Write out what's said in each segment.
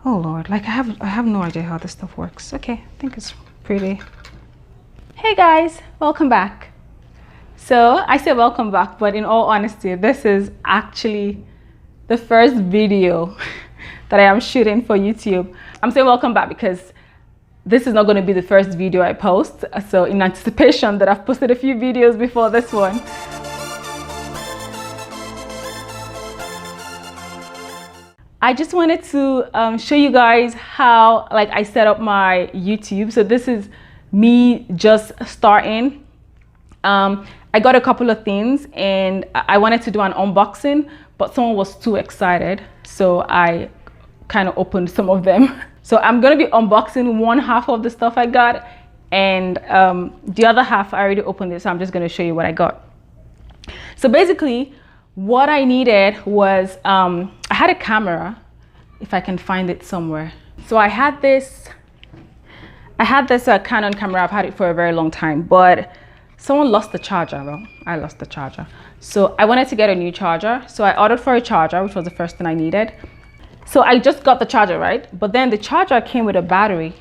Oh Lord, like I have no idea how this stuff works. Okay, I think it's pretty. Hey guys, welcome back. So I say welcome back, but in all honesty, this is actually the first video that I am shooting for YouTube. I'm saying welcome back because this is not going to be the first video I post. So in anticipation that I've posted a few videos before this one. I just wanted to show you guys how I set up my YouTube. So this is me just starting. I got a couple of things and I wanted to do an unboxing, but someone was too excited. So I kind of opened some of them. So I'm going to be unboxing one half of the stuff I got, and the other half I already opened it. So I'm just going to show you what I got. So basically what I needed was, I had a camera, if I can find it somewhere. So I had this Canon camera. I've had it for a very long time, but someone lost the charger. Well, I lost the charger. So I wanted to get a new charger. So I ordered for a charger, which was the first thing I needed. So I just got the charger, right? But then the charger came with a battery.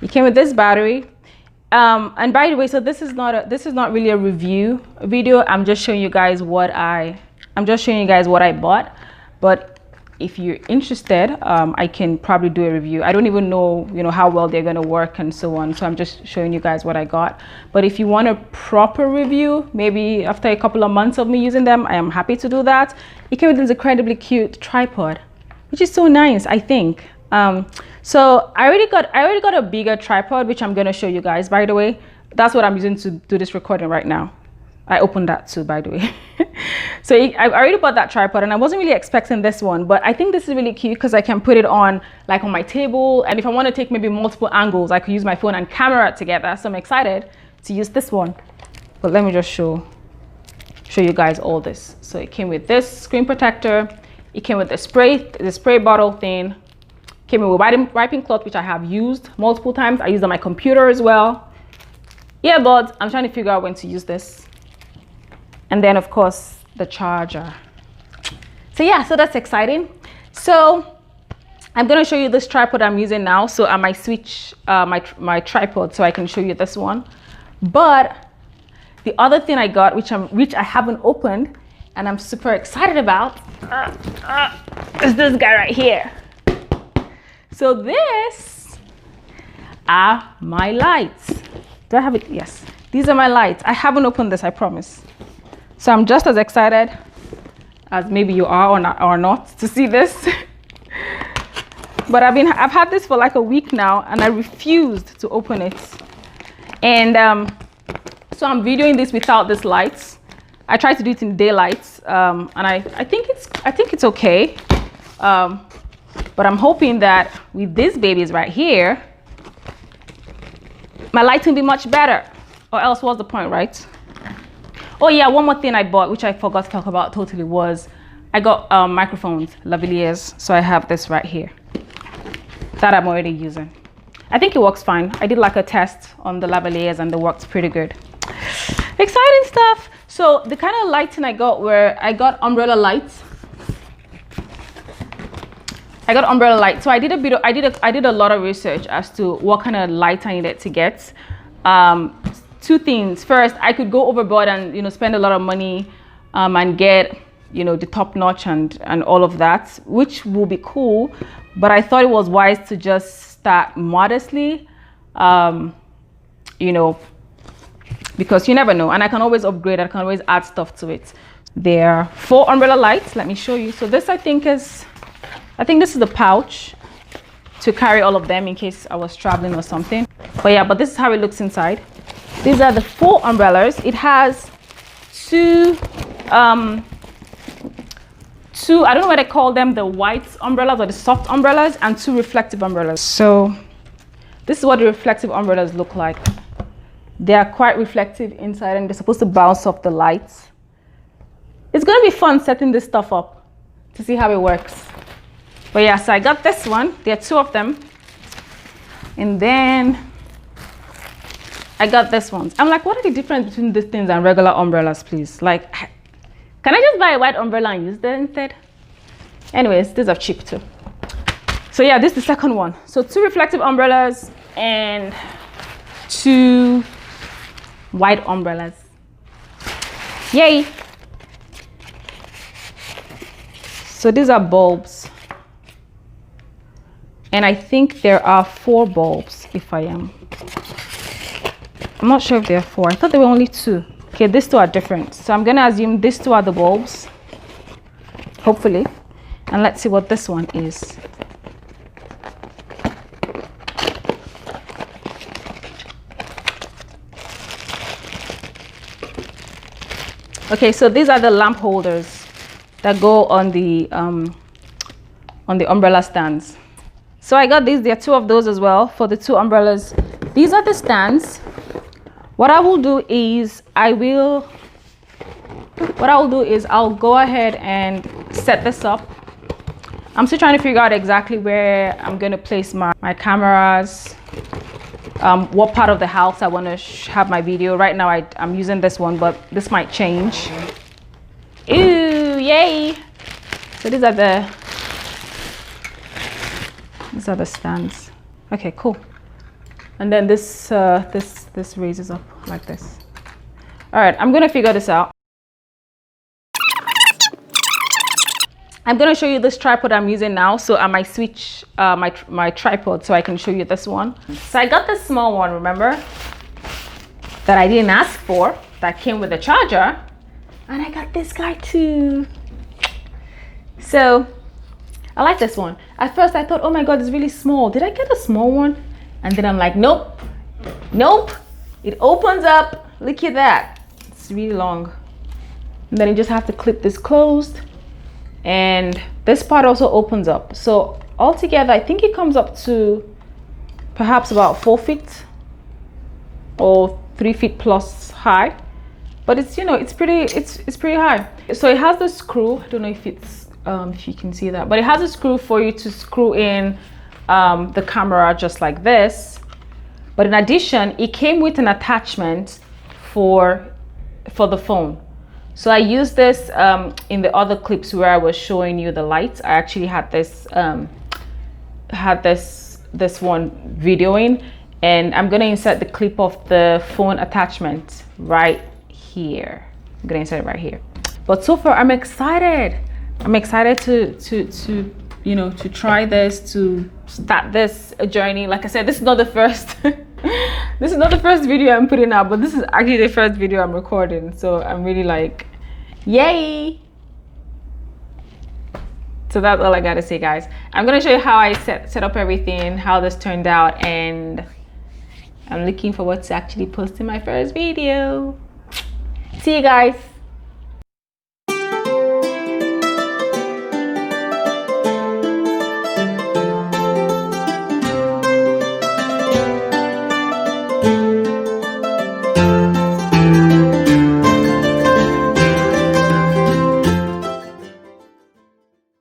It came with this battery. And by the way, so this is not really a review video. I'm just showing you guys what I bought. But if you're interested, I can probably do a review. I don't even know, how well they're gonna work and so on. So I'm just showing you guys what I got. But if you want a proper review, maybe after a couple of months of me using them, I am happy to do that. It came with this incredibly cute tripod, which is so nice, I think. So I already got a bigger tripod, which I'm gonna show you guys. By the way, that's what I'm using to do this recording right now. I opened that too, by the way. So I already bought that tripod, and I wasn't really expecting this one, but I think this is really cute because I can put it on on my table, and if I want to take maybe multiple angles, I could use my phone and camera together. So I'm excited to use this one. But let me just show you guys all this. So it came with this screen protector. It came with the spray bottle thing. Came with wiping cloth, which I have used multiple times. I used on my computer as well. Earbuds. I'm trying to figure out when to use this. And then of course the charger. So yeah, so that's exciting. So I'm going to show you this tripod I'm using now. So I might switch my tripod so I can show you this one. But the other thing I got, which I haven't opened and I'm super excited about, is this guy right here. So this are my lights. Do I have it? Yes. These are my lights. I haven't opened this, I promise. So I'm just as excited as maybe you are or not to see this. But I've had this for like a week now, and I refused to open it. And so I'm videoing this without these lights. I tried to do it in daylight, and I think it's okay. But I'm hoping that with these babies right here, my lighting will be much better. Or else what's the point, right? Oh yeah, one more thing I bought, which I forgot to talk about totally, was I got microphones, lavaliers. So I have this right here that I'm already using. I think it works fine. I did like a test on the lavaliers and it worked pretty good. Exciting stuff. So the kind of lighting I got I got umbrella lights. So I did a lot of research as to what kind of light I needed to get. Two things. First, I could go overboard and spend a lot of money and get the top notch and all of that, which will be cool. But I thought it was wise to just start modestly, because you never know, and I can always upgrade. I can always add stuff to it. There are 4 umbrella lights. Let me show you. So this I think this is the pouch to carry all of them in case I was traveling or something. But yeah, but this is how it looks inside. These are the 4 umbrellas. It has two, I don't know what I call them, the white umbrellas or the soft umbrellas, and 2 reflective umbrellas. So this is what the reflective umbrellas look like. They are quite reflective inside and they're supposed to bounce off the lights. It's going to be fun setting this stuff up to see how it works. But yeah, so I got this one. There are 2 of them. And then I got this one. I'm like, what are the difference between these things and regular umbrellas, please? Like, can I just buy a white umbrella and use that instead? Anyways, these are cheap too. So yeah, this is the second one. So 2 reflective umbrellas and 2 white umbrellas. Yay! So these are bulbs. And I think there are 4 bulbs if I'm not sure if there are 4. I thought there were only 2. Okay, these 2 are different. So I'm gonna assume these 2 are the bulbs, hopefully. And let's see what this one is. Okay, so these are the lamp holders that go on the umbrella stands. So I got these. There are 2 of those as well for the 2 umbrellas. These are the stands. What I will do is I'll go ahead and set this up. I'm still trying to figure out exactly where I'm going to place my cameras, what part of the house I want to have my video. Right now I'm using this one, but this might change. Ooh, yay! So these are the stands. Okay, cool. And then this raises up like this. All right, I'm gonna figure this out. I'm gonna show you this tripod I'm using now. So I might switch my tripod so I can show you this one. So I got this small one, remember, that I didn't ask for, that came with the charger. And I got this guy too. So I like this one. At first I thought, oh my God, it's really small. Did I get a small one? And then I'm like, nope, nope. It opens up. Look at that. It's really long. And then you just have to clip this closed. And this part also opens up. So altogether, I think it comes up to perhaps about 4 feet or 3 feet plus high. But it's, you know, it's pretty high. So it has the screw. I don't know if it's if you can see that, but it has a screw for you to screw in the camera just like this. But in addition, it came with an attachment for the phone. So I used this in the other clips where I was showing you the lights. I actually had this one videoing, and I'm gonna insert the clip of the phone attachment right here. I'm gonna insert it right here. But so far I'm excited. I'm excited to you know, to try this, to start this journey. Like I said, this is not the first this is not the first video I'm putting out, but this is actually the first video I'm recording. So I'm really like, yay. So that's all I gotta say, guys. I'm gonna show you how I set up everything, how this turned out, and I'm looking forward to actually posting my first video. See you guys.